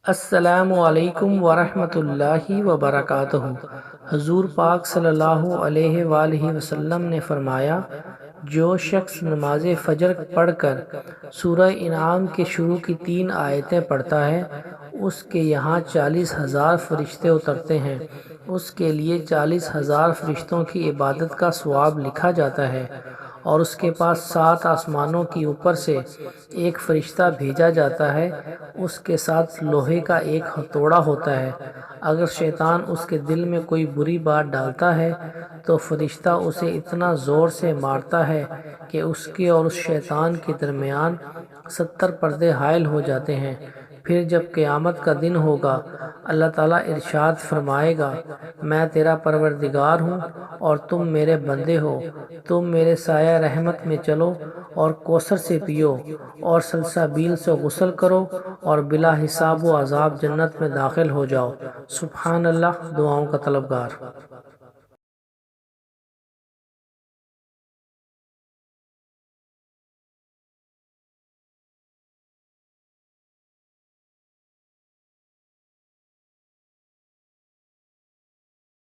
السلام علیکم ورحمۃ اللہ وبرکاتہ۔ حضور پاک صلی اللہ علیہ وآلہ وسلم نے فرمایا، جو شخص نماز فجر پڑھ کر سورہ انعام کے شروع کی 3 آیتیں پڑھتا ہے، اس کے یہاں 40,000 فرشتے اترتے ہیں، اس کے لیے 40,000 فرشتوں کی عبادت کا ثواب لکھا جاتا ہے، اور اس کے پاس 7 آسمانوں کی اوپر سے ایک فرشتہ بھیجا جاتا ہے، اس کے ساتھ لوہے کا ایک ہتھوڑا ہوتا ہے۔ اگر شیطان اس کے دل میں کوئی بری بات ڈالتا ہے تو فرشتہ اسے اتنا زور سے مارتا ہے کہ اس کے اور اس شیطان کے درمیان 70 پردے حائل ہو جاتے ہیں۔ پھر جب قیامت کا دن ہوگا، اللہ تعالیٰ ارشاد فرمائے گا، میں تیرا پروردگار ہوں اور تم میرے بندے ہو، تم میرے سایہ رحمت میں چلو اور کوثر سے پیو اور سلسابیل سے غسل کرو اور بلا حساب و عذاب جنت میں داخل ہو جاؤ۔ سبحان اللہ، دعاؤں کا طلبگار۔